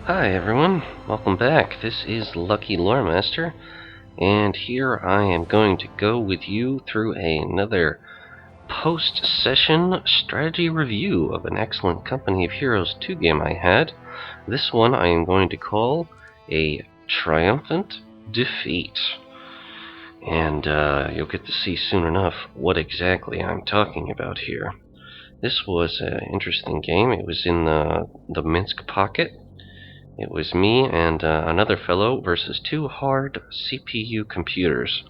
Hi everyone, welcome back. This is Lucky Loremaster, and here I am going to go with you through another post-session strategy review of an excellent Company of Heroes 2 game I had. This one I am going to call a Triumphant Defeat. And you'll get to see soon enough what exactly I'm talking about here. This was an interesting game. It was in the Minsk pocket. It was me and another fellow versus two hard CPU computers.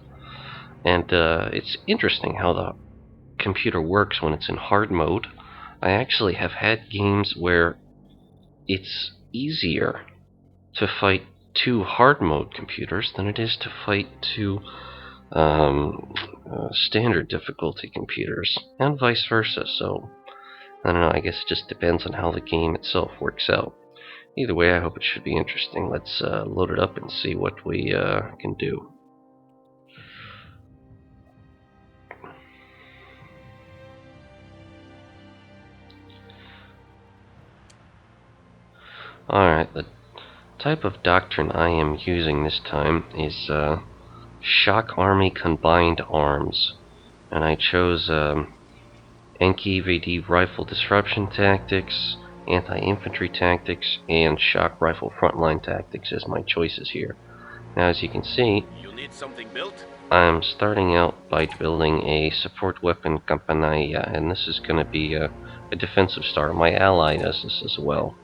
And it's interesting how the computer works when it's in hard mode. I actually have had games where it's easier to fight two hard mode computers than it is to fight two standard difficulty computers, and vice versa. So, I don't know, I guess it just depends on how the game itself works out. Either way, I hope it should be interesting. Let's load it up and see what we can do. Alright, the type of doctrine I am using this time is Shock Army Combined Arms. And I chose NKVD Rifle Disruption Tactics, Anti-Infantry Tactics, and Shock Rifle Frontline Tactics as my choices here. Now, as you can see, you need something built? I'm starting out by building a support weapon company, and this is going to be a defensive star. My ally does this as well.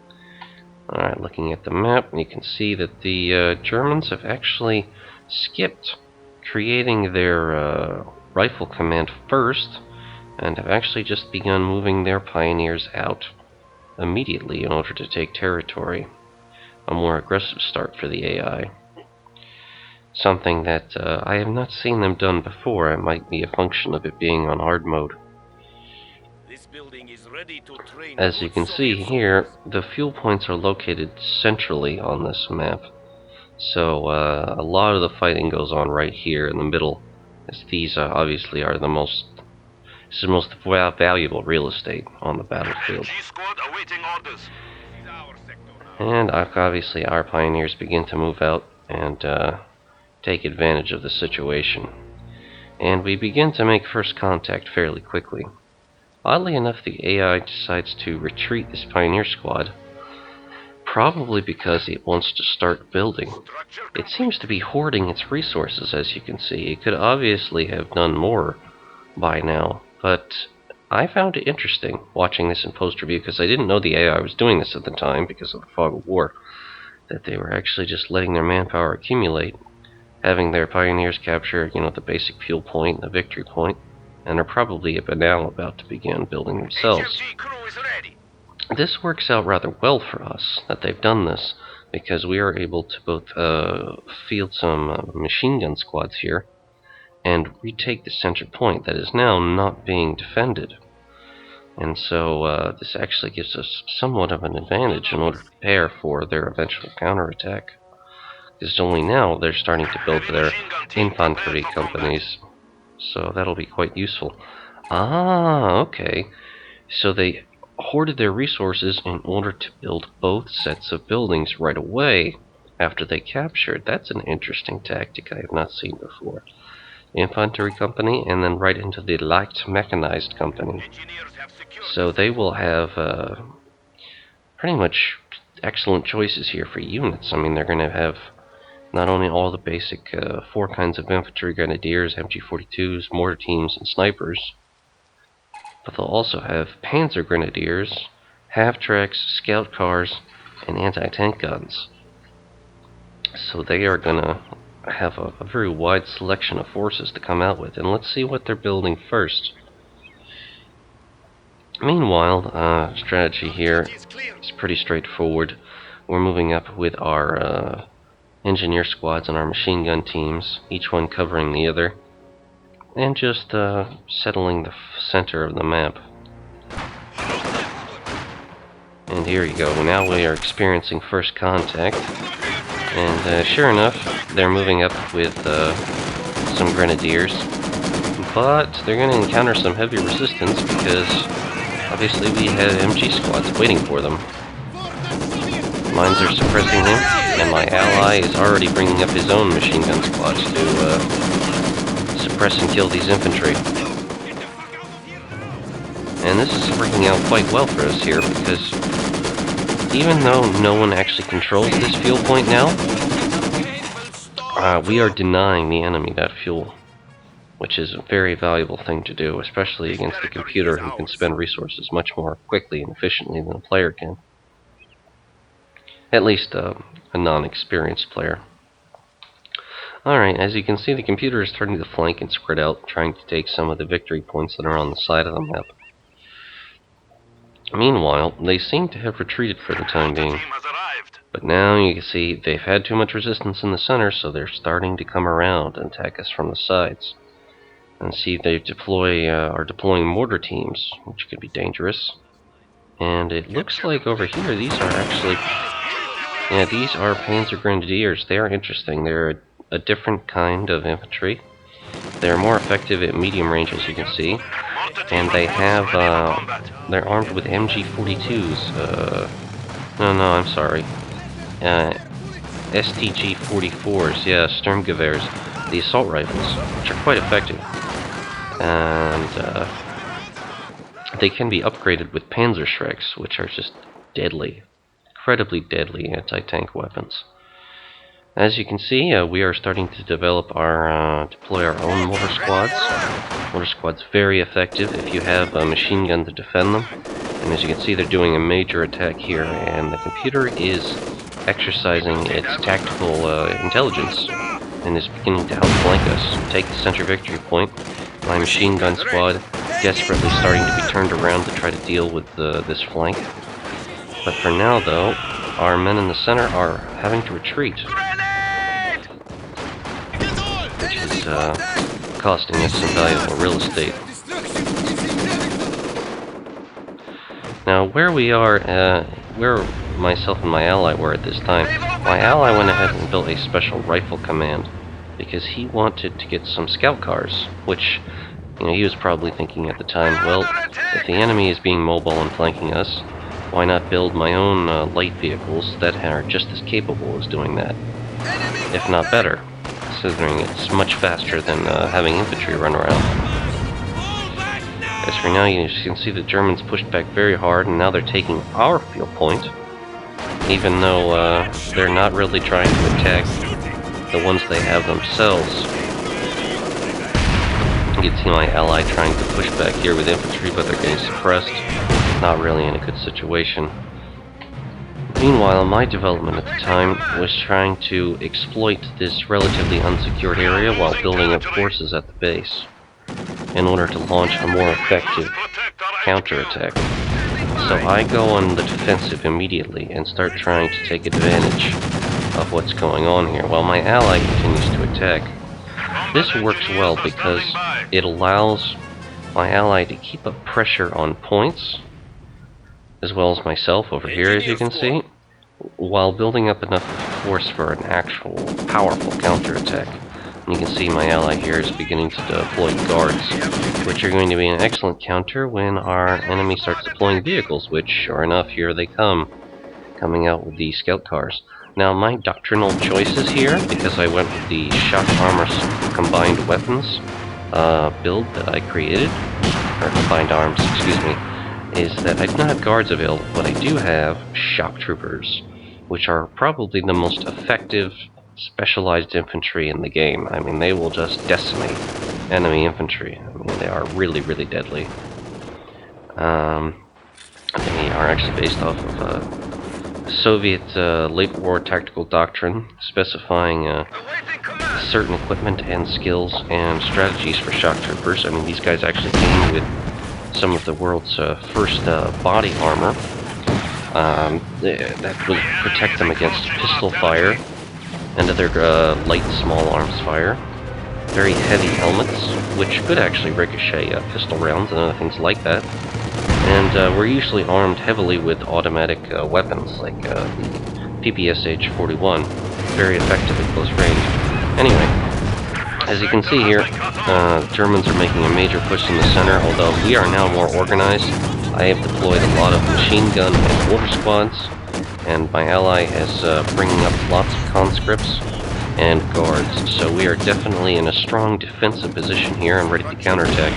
Alright, looking at the map, you can see that the Germans have actually skipped creating their rifle command first, and have actually just begun moving their pioneers out immediately in order to take territory. A more aggressive start for the AI. Something that I have not seen them done before. It might be a function of it being on hard mode. This building is ready to train. As you can see here, the fuel points are located centrally on this map. So a lot of the fighting goes on right here in the middle, as these obviously are the most valuable real estate on the battlefield. And obviously our pioneers begin to move out and take advantage of the situation. And we begin to make first contact fairly quickly. Oddly enough, the AI decides to retreat this pioneer squad, probably because it wants to start building. It seems to be hoarding its resources, as you can see. It could obviously have done more by now, but I found it interesting watching this in post-review, because I didn't know the AI was doing this at the time because of the fog of war, that they were actually just letting their manpower accumulate, having their pioneers capture, the basic fuel point, the victory point, and are probably now about to begin building themselves. This works out rather well for us that they've done this, because we are able to both field some machine gun squads here and retake the center point that is now not being defended. And so this actually gives us somewhat of an advantage in order to prepare for their eventual counterattack. Because only now they're starting to build their infantry companies, so that'll be quite useful. Ah, okay. So they hoarded their resources in order to build both sets of buildings right away after they captured. That's an interesting tactic I have not seen before. Infantry company, and then right into the light mechanized company. So they will have pretty much excellent choices here for units. I mean, they're going to have not only all the basic 4 kinds of infantry, grenadiers, MG42s, mortar teams, and snipers, but they'll also have panzer grenadiers, half-tracks, scout cars, and anti-tank guns. So they are going to have a very wide selection of forces to come out with, and let's see what they're building first. Meanwhile, strategy here is pretty straightforward. We're moving up with our engineer squads and our machine gun teams, each one covering the other, and just settling the center of the map. And here you go, now we are experiencing first contact, and sure enough, they're moving up with some grenadiers, but they're going to encounter some heavy resistance because obviously we had MG squads waiting for them. Mines are suppressing him, and my ally is already bringing up his own machine gun squads to suppress and kill these infantry. And this is working out quite well for us here, because even though no one actually controls this fuel point now, we are denying the enemy that fuel, which is a very valuable thing to do, especially against the computer who can spend resources much more quickly and efficiently than a player can. At least a non-experienced player. Alright, as you can see, the computer is starting to flank and spread out, trying to take some of the victory points that are on the side of the map. Meanwhile, they seem to have retreated for the time being. But now you can see they've had too much resistance in the center, so they're starting to come around and attack us from the sides. And see, they are deploying mortar teams, which could be dangerous. And it looks like over here, these are actually... yeah, these are Panzer Grenadiers. They are interesting. They're a different kind of infantry. They're more effective at medium range, as you can see. And they have, they're armed with MG42s. No, I'm sorry. STG-44s, yeah, Sturmgewehrs, the assault rifles, which are quite effective. And, they can be upgraded with Panzerschrecks, which are just deadly. Incredibly deadly anti-tank weapons. As you can see, we are starting to develop deploy our own mortar squads. Mortar squads very effective if you have a machine gun to defend them. And as you can see, they're doing a major attack here, and the computer is exercising its tactical intelligence and is beginning to outflank us. Take the center victory point. My machine gun squad desperately starting to be turned around to try to deal with this flank. But for now, though, our men in the center are having to retreat, which is costing us some valuable real estate. Now, where we are, where myself and my ally were at this time, my ally went ahead and built a special rifle command because he wanted to get some scout cars, which, you know, he was probably thinking at the time, well, if the enemy is being mobile and flanking us, why not build my own light vehicles that are just as capable as doing that, if not better, considering it's much faster than having infantry run around. As for now, you can see the Germans pushed back very hard, and now they're taking our field point, even though they're not really trying to attack the ones they have themselves. You can see my ally trying to push back here with infantry, but they're getting suppressed. Not really in a good situation. Meanwhile, my development at the time was trying to exploit this relatively unsecured area while building up forces at the base in order to launch a more effective counterattack. So I go on the defensive immediately and start trying to take advantage of what's going on here while my ally continues to attack. This works well because it allows my ally to keep up pressure on points, as well as myself over here, as you can see, while building up enough force for an actual powerful counterattack. And you can see my ally here is beginning to deploy guards, which are going to be an excellent counter when our enemy starts deploying vehicles, which, sure enough, here they come, coming out with the scout cars. Now, my doctrinal choices here, because I went with the shock armor combined weapons build that I created, or combined arms, excuse me, is that I do not have guards available, but I do have shock troopers, which are probably the most effective specialized infantry in the game. I mean, they will just decimate enemy infantry. I mean, they are really, really deadly. They are actually based off of Soviet late war tactical doctrine, specifying certain equipment and skills and strategies for shock troopers. I mean, these guys actually came with some of the world's first body armor that would protect them against pistol fire and other light small arms fire. Very heavy helmets, which could actually ricochet pistol rounds and other things like that. And we're usually armed heavily with automatic weapons, like the PPSH-41, very effective at close range. Anyway, as you can see here, Germans are making a major push in the center, although we are now more organized. I have deployed a lot of machine gun and mortar squads, and my ally is bringing up lots of conscripts and guards, so we are definitely in a strong defensive position here and ready to counterattack.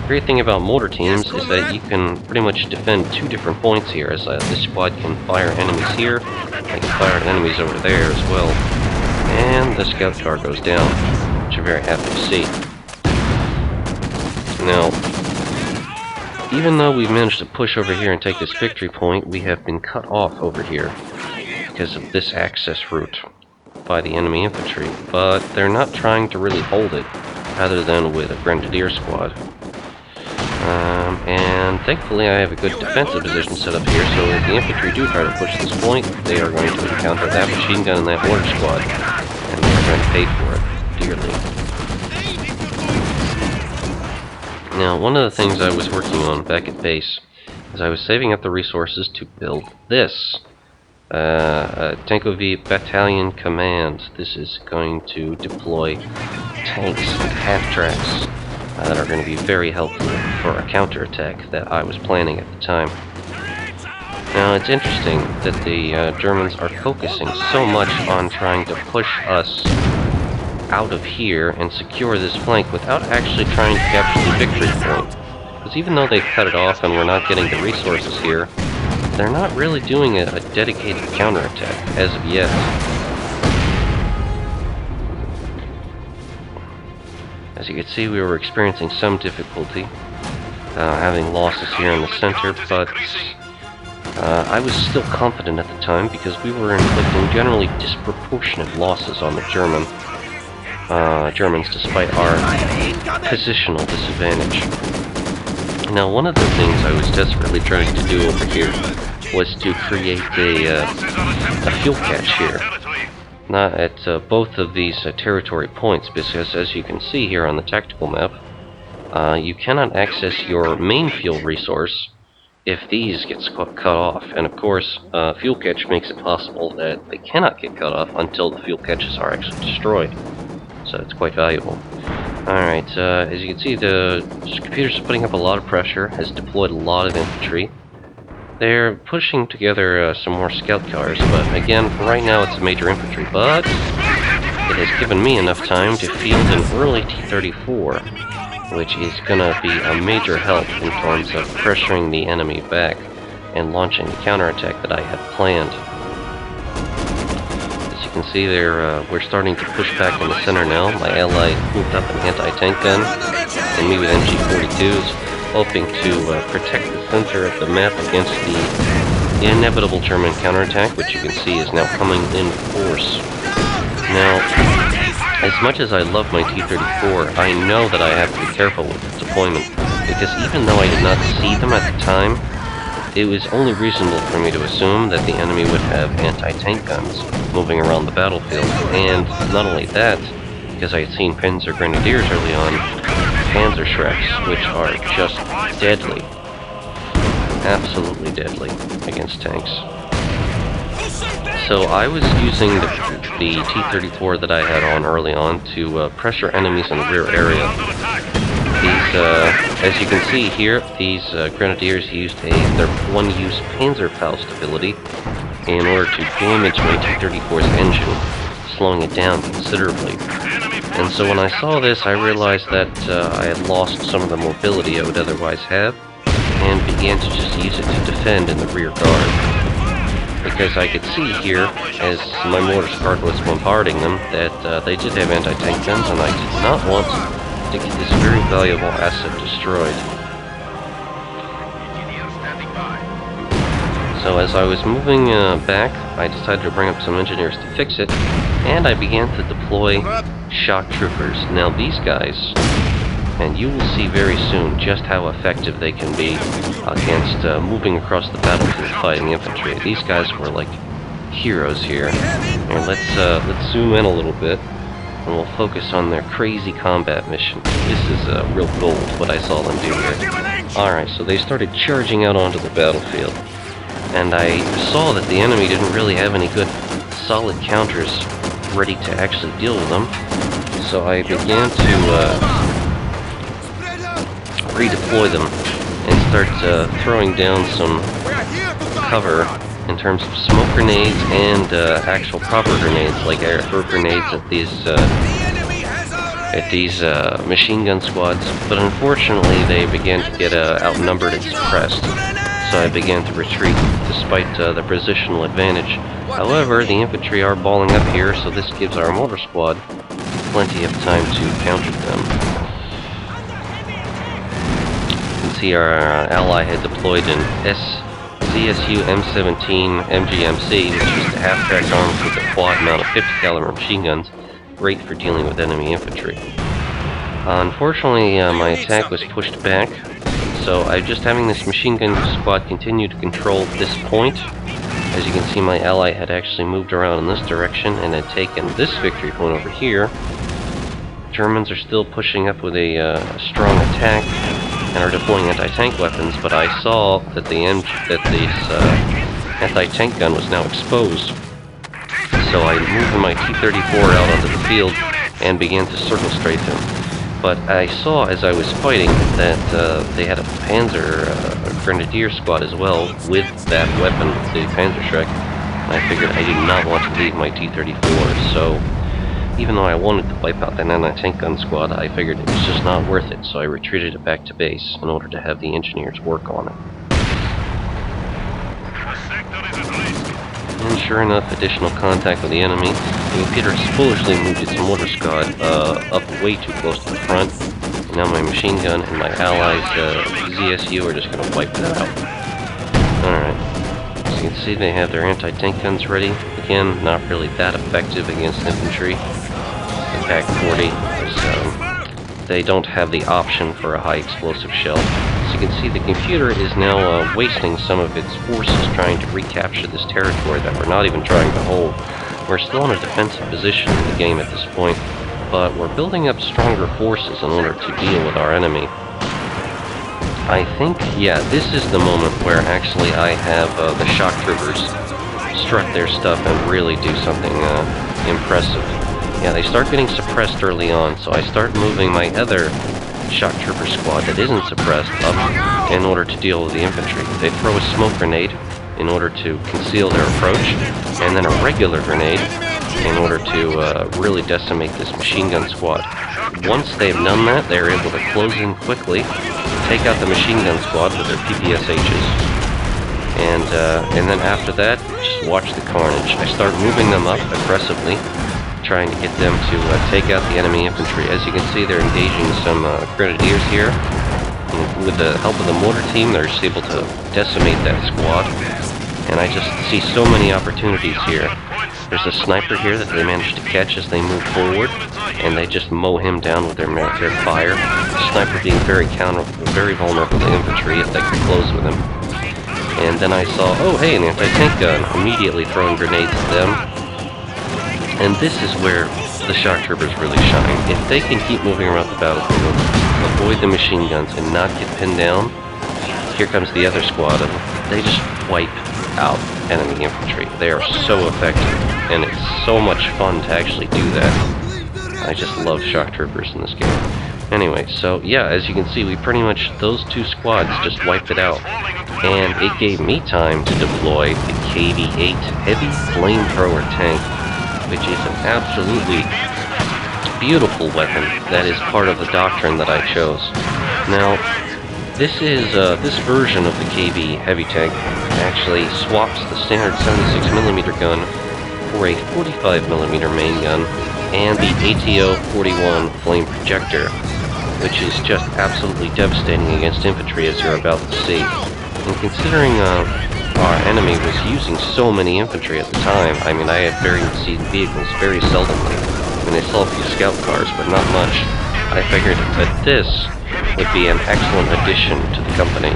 The great thing about mortar teams is that you can pretty much defend two different points here, as this squad can fire enemies here, they can fire enemies over there as well. And the scout car goes down, which I'm very happy to see. Now, even though we've managed to push over here and take this victory point, we have been cut off over here because of this access route by the enemy infantry, but they're not trying to really hold it, other than with a grenadier squad. And thankfully I have a good defensive position set up here, so if the infantry do try to push this point, they are going to encounter that machine gun and that mortar squad, and they're going to pay for it dearly. Now, one of the things I was working on back at base is I was saving up the resources to build this. Tankovy Battalion Command. This is going to deploy tanks and half-tracks that are going to be very helpful for a counterattack that I was planning at the time. Now, it's interesting that the Germans are focusing so much on trying to push us out of here and secure this flank without actually trying to capture the victory point. Because even though they've cut it off and we're not getting the resources here, they're not really doing a dedicated counterattack as of yet. As you can see, we were experiencing some difficulty, having losses here in the center, but I was still confident at the time because we were inflicting generally disproportionate losses on the Germans despite our positional disadvantage. Now, one of the things I was desperately trying to do over here was to create a fuel cache here. Not at both of these territory points, because as you can see here on the tactical map, you cannot access your main fuel resource if these get cut off. And of course, fuel cache makes it possible that they cannot get cut off until the fuel caches are actually destroyed. So it's quite valuable. Alright, as you can see, the computer's putting up a lot of pressure, has deployed a lot of infantry. They're pushing together some more scout cars, but again, for right now it's major infantry, but it has given me enough time to field an early T-34, which is gonna be a major help in terms of pressuring the enemy back and launching the counterattack that I had planned. As you can see there, we're starting to push back in the center now. My ally moved up an anti-tank gun, and me with MG-42s, hoping to protect the center of the map against the inevitable German counterattack, which you can see is now coming in force. Now, as much as I love my T-34, I know that I have to be careful with its deployment, because even though I did not see them at the time, it was only reasonable for me to assume that the enemy would have anti-tank guns moving around the battlefield, and not only that, because I had seen Panzer Grenadiers early on, Panzer Shreks, which are just deadly, absolutely deadly against tanks. So I was using the T-34 that I had on early on to pressure enemies in the rear area. These, as you can see here, these Grenadiers used their one-use Panzerfaust ability in order to damage my T-34's engine, slowing it down considerably. And so when I saw this, I realized that I had lost some of the mobility I would otherwise have, and began to just use it to defend in the rear guard. Because I could see here, as my mortar squad was bombarding them, that they did have anti-tank guns, and I did not want to get this very valuable asset destroyed. So as I was moving back, I decided to bring up some engineers to fix it, and I began to deploy shock troopers. Now these guys, and you will see very soon just how effective they can be against moving across the battlefield fighting infantry. These guys were like heroes here. And let's zoom in a little bit, and we'll focus on their crazy combat mission. This is real gold, what I saw them do here. Alright, so they started charging out onto the battlefield, and I saw that the enemy didn't really have any good solid counters ready to actually deal with them. So I began to redeploy them and start throwing down some cover in terms of smoke grenades and actual proper grenades, like air grenades at these machine gun squads. But unfortunately, they began to get outnumbered and suppressed. So I began to retreat, despite the positional advantage. However, the infantry are balling up here, so this gives our mortar squad plenty of time to counter them. You can see our ally had deployed an ZSU M17 MGMC, which is the half-track arms with a quad mount of 50 caliber machine guns, great for dealing with enemy infantry. Unfortunately, my attack was pushed back, so I'm just having this machine gun squad continue to control this point. As you can see, my ally had actually moved around in this direction and had taken this victory point over here. Germans are still pushing up with a strong attack and are deploying anti-tank weapons, but I saw that this anti-tank gun was now exposed. So I moved my T-34 out onto the field and began to circle strafe him. But I saw as I was fighting that they had a Panzer Grenadier squad as well with that weapon, the Panzerschreck. And I figured I did not want to leave my T-34, so even though I wanted to wipe out that anti-tank gun squad, I figured it was just not worth it, so I retreated it back to base in order to have the engineers work on it. And sure enough, additional contact with the enemy. The computer foolishly moved its mortar squad up way too close to the front. And now my machine gun and my allies' ZSU are just going to wipe that out. Alright. As you can see, they have their anti-tank guns ready. Again, not really that effective against infantry. The PAC-40, so they don't have the option for a high explosive shell. As you can see, the computer is now wasting some of its forces trying to recapture this territory that we're not even trying to hold. We're still in a defensive position in the game at this point, but we're building up stronger forces in order to deal with our enemy. I think, yeah, this is the moment where actually I have the shock troopers strut their stuff and really do something impressive. Yeah, they start getting suppressed early on, so I start moving my other shock trooper squad that isn't suppressed up in order to deal with the infantry. They throw a smoke grenade in order to conceal their approach, and then a regular grenade in order to really decimate this machine gun squad. Once they've done that, they're able to close in quickly, take out the machine gun squad with their PPSHs, and then after that, just watch the carnage. I start moving them up aggressively, trying to get them to take out the enemy infantry. As you can see, they're engaging some grenadiers here. And with the help of the mortar team, they're just able to decimate that squad. And I just see so many opportunities here. There's a sniper here that they managed to catch as they move forward, and they just mow him down with their fire. The sniper being very vulnerable to infantry if they can close with him. And then I saw, oh hey, an anti-tank gun, immediately throwing grenades at them. And this is where the shock troopers really shine. If they can keep moving around the battlefield, avoid the machine guns, and not get pinned down, here comes the other squad of them. They just wipe out enemy infantry. They are so effective, and it's so much fun to actually do that. I just love shock troopers in this game. Anyway, so yeah, as you can see, we pretty much, those two squads just wiped it out. And it gave me time to deploy the KV-8 Heavy Flamethrower Tank, which is an absolutely beautiful weapon that is part of the doctrine that I chose. Now, this version of the KV heavy tank actually swaps the standard 76mm gun for a 45mm main gun and the ATO-41 flame projector, which is just absolutely devastating against infantry, as you're about to see. And considering our enemy was using so many infantry at the time, I mean, I had varied seen vehicles very seldomly. I mean, I saw a few scout cars, but not much. I figured that this would be an excellent addition to the company.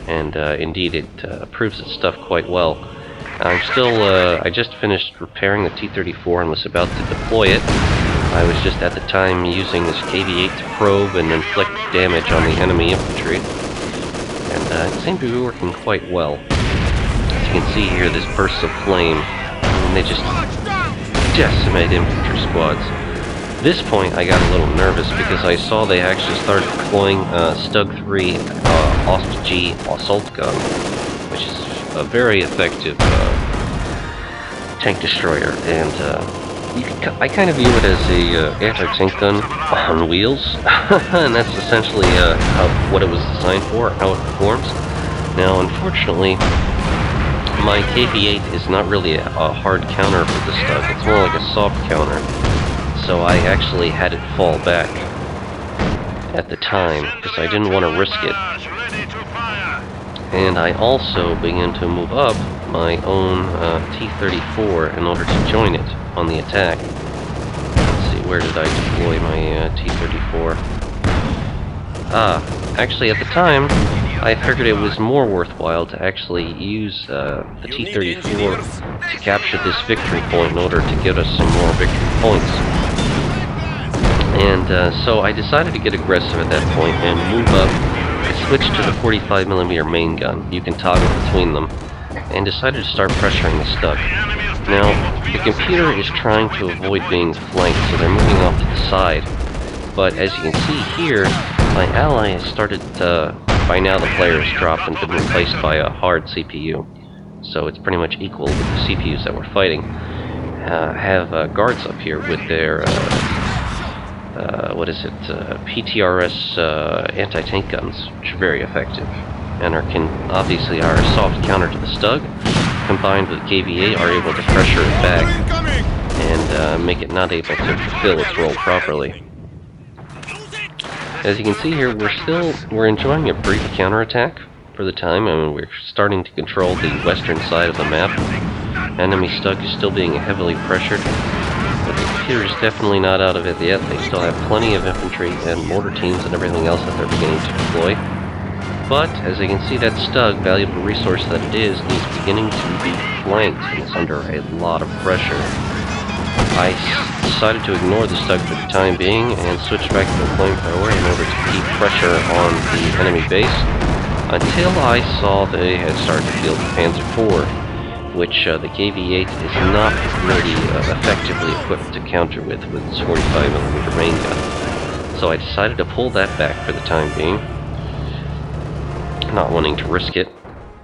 And indeed, it proves its stuff quite well. I'm still, I just finished repairing the T-34 and was about to deploy it. I was just at the time using this KV-8 to probe and inflict damage on the enemy infantry. And it seemed to be working quite well. As you can see here, this bursts of flame, and they just decimate infantry squads. At this point, I got a little nervous because I saw they actually started deploying Stug 3 Ost-G assault gun, which is a very effective tank destroyer, and I kind of view it as a anti-tank gun on wheels, and that's essentially what it was designed for, how it performs. Now, unfortunately, my KV-8 is not really a hard counter for the Stug. It's more like a soft counter, so I actually had it fall back at the time because I didn't want to risk it. And I also began to move up my own T-34 in order to join it on the attack. Let's see, where did I deploy my T-34? Actually at the time, I figured it was more worthwhile to actually use the T-34 to capture this victory point in order to get us some more victory points. And so I decided to get aggressive at that point and move up. I switched to the 45mm main gun. You can toggle between them. And decided to start pressuring the Stug. Now, the computer is trying to avoid being flanked, so they're moving off to the side. But as you can see here, my ally has started by now the player has dropped and been replaced by a hard CPU. So it's pretty much equal with the CPUs that we're fighting. Have guards up here with their, PTRS anti-tank guns, which are very effective. And obviously our soft counter to the Stug, combined with KV-8, are able to pressure it back and make it not able to fulfill its role properly. As you can see here, we're enjoying a brief counterattack for the time. I mean, we're starting to control the western side of the map. Enemy Stug is still being heavily pressured, but the computer is definitely not out of it yet. They still have plenty of infantry and mortar teams and everything else that they're beginning to deploy. But, as you can see, that Stug, valuable resource that it is beginning to be flanked and is under a lot of pressure. I decided to ignore the Stug for the time being and switch back to the flamethrower in order to keep pressure on the enemy base until I saw they had started to field the Panzer IV, which the KV-8 is not really effectively equipped to counter with its 45mm main gun. So I decided to pull that back for the time being, not wanting to risk it,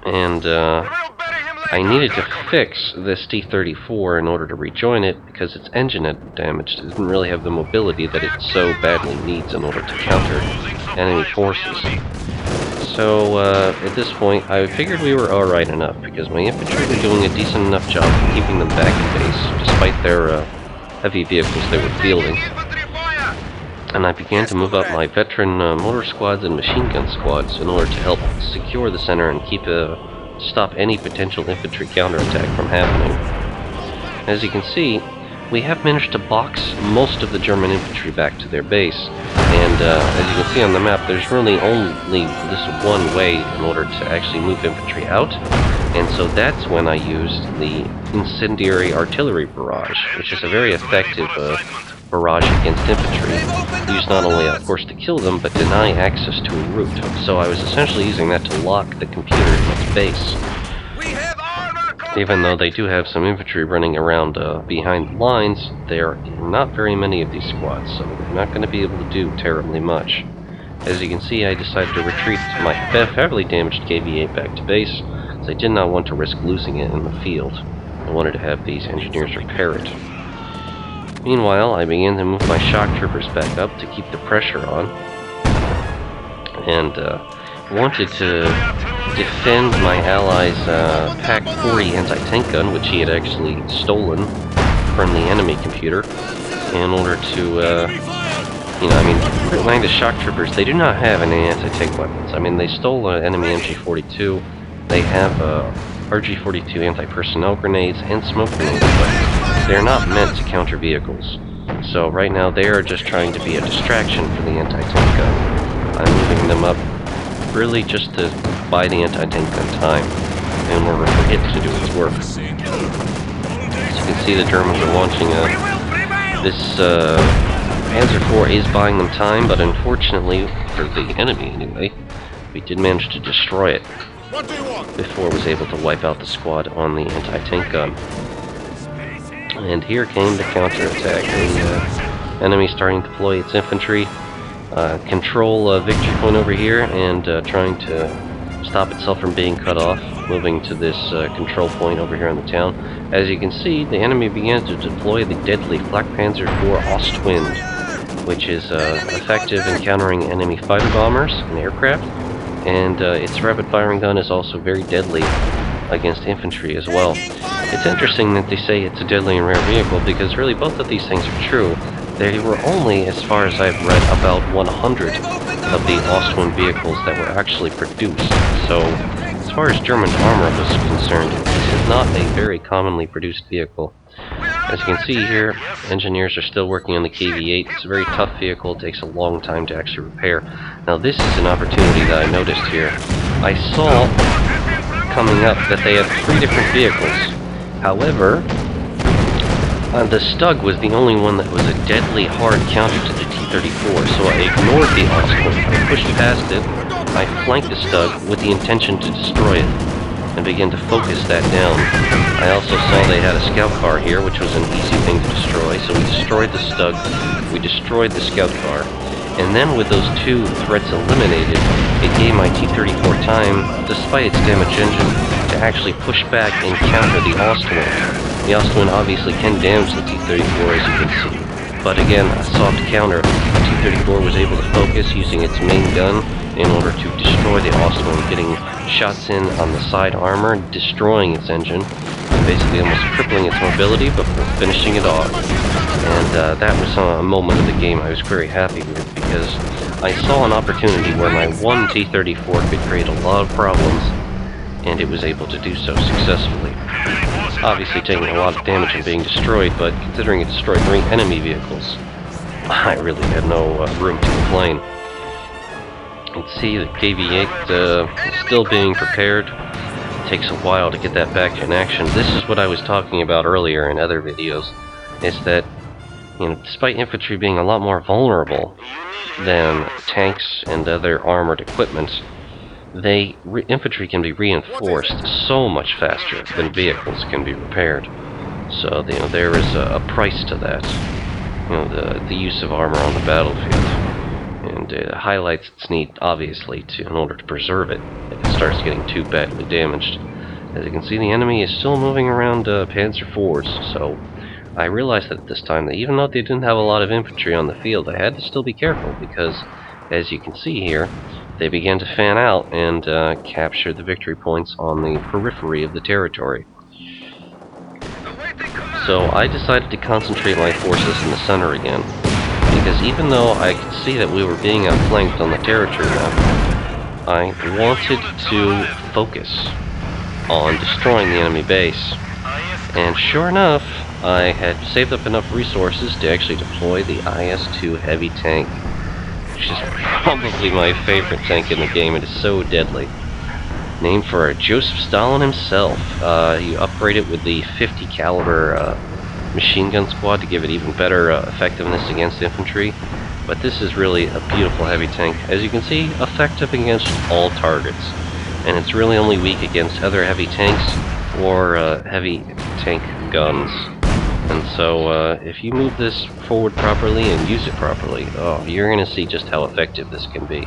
and I needed to fix this T-34 in order to rejoin it because its engine had damaged. It didn't really have the mobility that it so badly needs in order to counter enemy forces. So at this point I figured we were alright enough because my infantry were doing a decent enough job of keeping them back in base despite their heavy vehicles they were fielding. And I began to move up my veteran motor squads and machine gun squads in order to help secure the center and stop any potential infantry counterattack from happening. As you can see, we have managed to box most of the German infantry back to their base, and as you can see on the map, there's really only this one way in order to actually move infantry out, and so that's when I used the incendiary artillery barrage, which is a very effective barrage against infantry, used not only, of course, to kill them, but deny access to a route. So I was essentially using that to lock the computer in its base. Even though they do have some infantry running around behind the lines, there are not very many of these squads, so they're not going to be able to do terribly much. As you can see, I decided to retreat my heavily damaged KV-8 back to base, as I did not want to risk losing it in the field. I wanted to have these engineers repair it. Meanwhile, I began to move my shock troopers back up to keep the pressure on, and wanted to defend my ally's PaK-40 anti-tank gun, which he had actually stolen from the enemy computer, in order to, remind the shock troopers, they do not have any anti-tank weapons. I mean, they stole an enemy MG42, they have RG-42 anti-personnel grenades and smoke grenades, but they're not meant to counter vehicles. So right now they are just trying to be a distraction for the anti-tank gun. I'm moving them up really just to buy the anti-tank gun time in order for it to do its work. As you can see, the Germans are launching this Panzer IV is buying them time, but unfortunately, for the enemy anyway, we did manage to destroy it before it was able to wipe out the squad on the anti-tank gun. And here came the counterattack. The enemy starting to deploy its infantry, control victory point over here, and trying to stop itself from being cut off. moving to this control point over here in the town. As you can see, the enemy began to deploy the deadly Flak Panzer IV Ostwind, which is effective in countering enemy fighter bombers and aircraft, and its rapid firing gun is also very deadly against infantry as well. It's interesting that they say it's a deadly and rare vehicle, because really both of these things are true. There were only, as far as I've read, about 100 of the Ostwind vehicles that were actually produced. So, as far as German armor was concerned, this is not a very commonly produced vehicle. As you can see here, engineers are still working on the KV-8. It's a very tough vehicle. It takes a long time to actually repair. Now this is an opportunity that I noticed here. I saw coming up that they had 3 different vehicles. However, the Stug was the only one that was a deadly hard counter to the T-34, so I ignored the Ostwind. I pushed past it, I flanked the Stug with the intention to destroy it, and begin to focus that down. I also saw they had a scout car here, which was an easy thing to destroy, so we destroyed the Stug, we destroyed the scout car, and then with those 2 threats eliminated, it gave my T-34 time, despite its damaged engine, to actually push back and counter the Ostwind. The Ostwind obviously can damage the T-34, as you can see, but again, a soft counter. The T-34 was able to focus using its main gun in order to destroy the Ostwind, getting shots in on the side armor, destroying its engine, and basically almost crippling its mobility, but finishing it off. And that was a moment of the game I was very happy with, because I saw an opportunity where my one T-34 could create a lot of problems, and it was able to do so successfully. Obviously taking a lot of damage and being destroyed, but considering it destroyed 3 enemy vehicles, I really had no room to complain. You can see the KV-8 is still being prepared. It takes a while to get that back in action. This is what I was talking about earlier in other videos, is that, you know, despite infantry being a lot more vulnerable than tanks and other armored equipment, infantry can be reinforced so much faster than vehicles can be repaired. So, you know, there is a price to that. You know, the use of armor on the battlefield. And it highlights its need, obviously, in order to preserve it if it starts getting too badly damaged. As you can see, the enemy is still moving around Panzer IVs, so I realized that at this time that even though they didn't have a lot of infantry on the field, I had to still be careful, because, as you can see here, they began to fan out and capture the victory points on the periphery of the territory. So I decided to concentrate my forces in the center again, because even though I could see that we were being outflanked on the territory map, I wanted to focus on destroying the enemy base. And sure enough, I had saved up enough resources to actually deploy the IS-2 heavy tank, which is probably my favorite tank in the game. It is so deadly. Named for Joseph Stalin himself. You upgrade it with the 50 caliber machine gun squad to give it even better effectiveness against infantry. But this is really a beautiful heavy tank. As you can see, effective against all targets. And it's really only weak against other heavy tanks or heavy tank guns. And so if you move this forward properly and use it properly, oh, you're going to see just how effective this can be.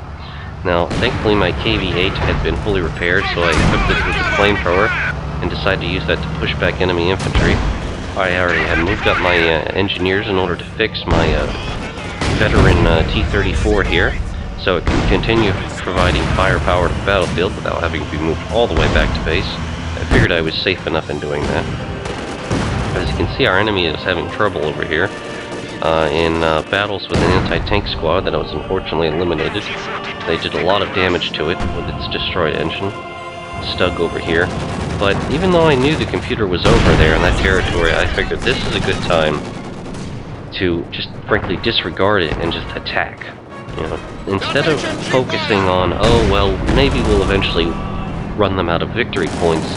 Now, thankfully my KV-8 had been fully repaired, so I equipped it with the flamethrower and decided to use that to push back enemy infantry. I already had moved up my engineers in order to fix my veteran T-34 here, so it can continue providing firepower to the battlefield without having to be moved all the way back to base. I figured I was safe enough in doing that. As you can see, our enemy is having trouble over here in battles with an anti-tank squad that was unfortunately eliminated. They did a lot of damage to it with its destroyed engine. Stug over here. But even though I knew the computer was over there in that territory, I figured this is a good time to just frankly disregard it and just attack. You know, instead of focusing on, oh well, maybe we'll eventually run them out of victory points,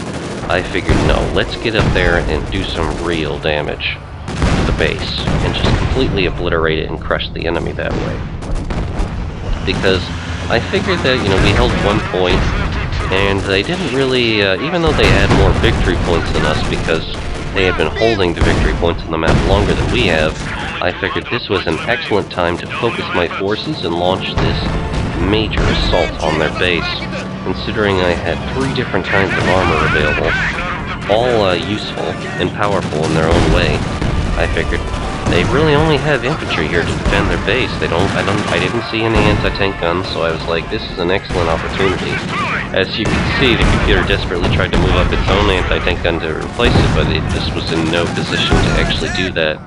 I figured no, let's get up there and do some real damage to the base and just completely obliterate it and crush the enemy that way. Because I figured that, you know, we held 1 point, and they didn't really, even though they had more victory points than us because they had been holding the victory points on the map longer than we have, I figured this was an excellent time to focus my forces and launch this major assault on their base. considering I had 3 different kinds of armor available, all useful and powerful in their own way. I figured they really only have infantry here to defend their base. I didn't see any anti-tank guns, so I was like, this is an excellent opportunity. As you can see, the computer desperately tried to move up its own anti-tank gun to replace it, but it just was in no position to actually do that.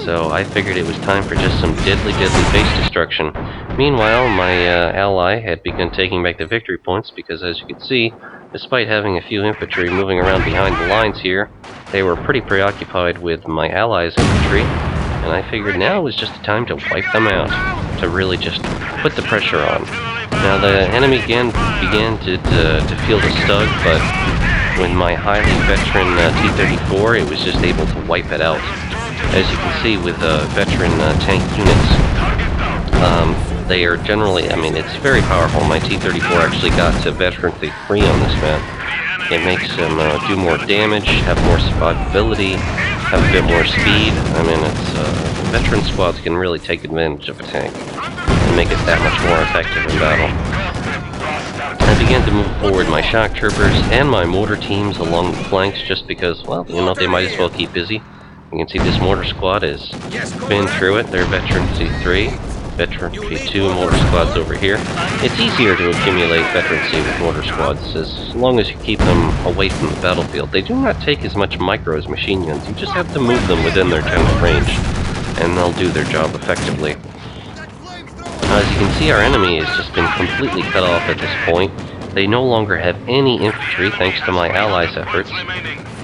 So I figured it was time for just some deadly base destruction. Meanwhile, my ally had begun taking back the victory points because, as you can see, despite having a few infantry moving around behind the lines here, they were pretty preoccupied with my allies' infantry, and I figured now was just the time to wipe them out, to really just put the pressure on. Now the enemy began to feel the stug, but with my highly veteran T-34, it was just able to wipe it out. As you can see with veteran tank units, they are generally, it's very powerful. My T-34 actually got to veterancy 3 on this map. It makes them do more damage, have more survivability, have a bit more speed. Veteran squads can really take advantage of a tank and make it that much more effective in battle. I began to move forward my shock troopers and my mortar teams along the flanks just because, well, they might as well keep busy. You can see this mortar squad has been through it. They're veteran C3, veteran P2 mortar squads over here. It's easier to accumulate veterancy with mortar squads as long as you keep them away from the battlefield. They do not take as much micro as machine guns. You just have to move them within their general range, and they'll do their job effectively. As you can see, our enemy has just been completely cut off at this point. They no longer have any infantry thanks to my allies' efforts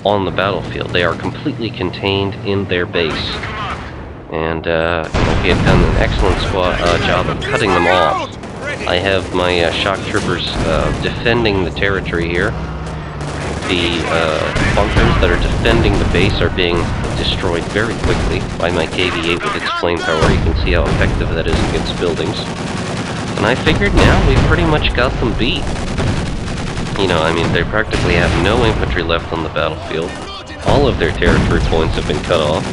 on the battlefield. They are completely contained in their base. And we have done an excellent job of cutting them off. I have my shock troopers defending the territory here. The bunkers that are defending the base are being destroyed very quickly by my KV-8 with its flamethrower. You can see how effective that is against buildings. And I figured now we've pretty much got them beat. They practically have no infantry left on the battlefield. All of their territory points have been cut off.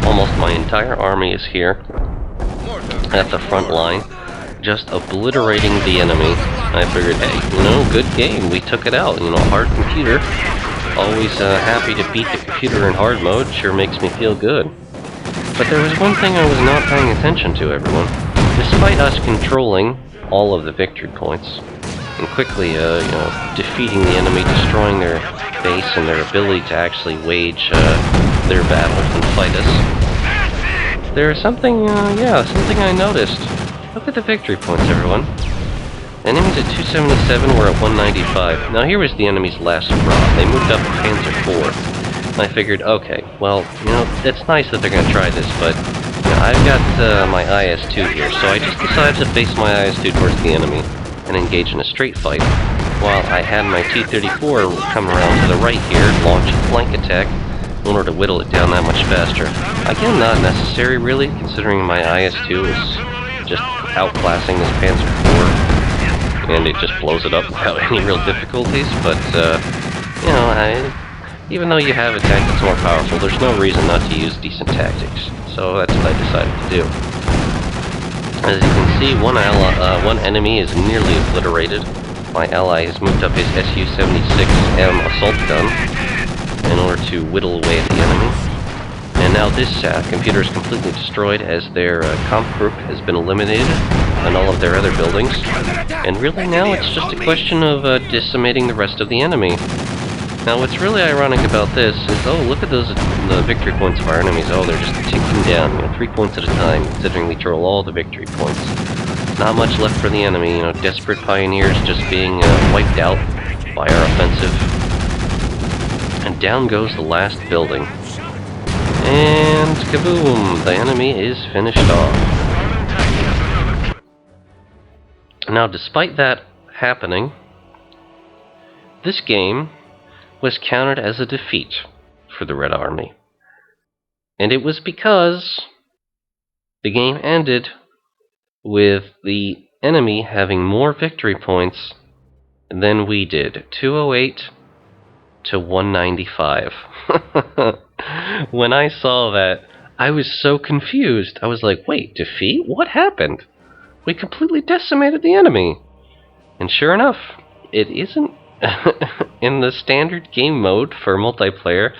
Almost my entire army is here at the front line, just obliterating the enemy. I figured, hey, good game, we took it out. Hard computer. Always happy to beat the computer in hard mode, sure makes me feel good. But there was one thing I was not paying attention to, everyone. Despite us controlling all of the victory points, and quickly, defeating the enemy, destroying their base and their ability to actually wage their battle and fight us, there's something I noticed. Look at the victory points, everyone. Enemies at 277, we're at 195. Now here was the enemy's last hurrah. They moved up to Panzer IV. I figured, okay, well, it's nice that they're going to try this, but I've got my IS-2 here, so I just decided to face my IS-2 towards the enemy and engage in a straight fight, while I had my T-34 come around to the right here, launch a flank attack in order to whittle it down that much faster. Again, not necessary, really, considering my IS-2 is just outclassing this Panzer IV, and it just blows it up without any real difficulties, but, even though you have a tank that's more powerful, there's no reason not to use decent tactics, so that's what I decided to do. As you can see, one enemy is nearly obliterated. My ally has moved up his Su-76M assault gun in order to whittle away at the enemy. And now this computer is completely destroyed as their comp group has been eliminated and all of their other buildings. And really now it's just a question of decimating the rest of the enemy. Now what's really ironic about this is, look at the victory points of our enemies. They're just ticking down, 3 points at a time, considering we control all the victory points. Not much left for the enemy, desperate pioneers just being wiped out by our offensive. And down goes the last building. And kaboom! The enemy is finished off. Now despite that happening, this game was counted as a defeat for the Red Army. And it was because the game ended with the enemy having more victory points than we did. 208 to 195. When I saw that, I was so confused. I was like, wait, defeat? What happened? We completely decimated the enemy. And sure enough, it isn't. In the standard game mode for multiplayer,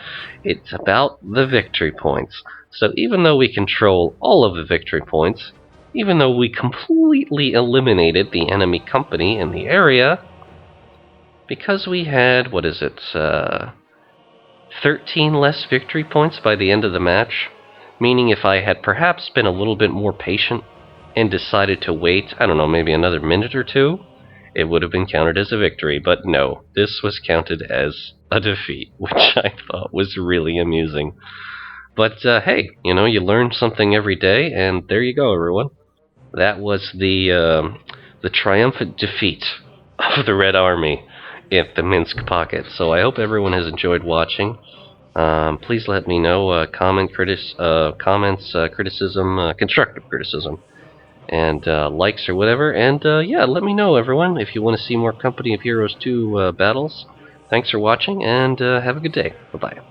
it's about the victory points. So even though we control all of the victory points, even though we completely eliminated the enemy company in the area, because we had, 13 less victory points by the end of the match, meaning if I had perhaps been a little bit more patient and decided to wait, I don't know, maybe another minute or two, it would have been counted as a victory. But no, this was counted as a defeat, which I thought was really amusing. But hey, you learn something every day, and there you go, everyone. That was the triumphant defeat of the Red Army at the Minsk pocket. So I hope everyone has enjoyed watching. Please let me know comments, criticism, constructive criticism, and likes or whatever. And yeah, let me know, everyone, if you want to see more Company of Heroes 2 battles. Thanks for watching, and have a good day. Bye-bye.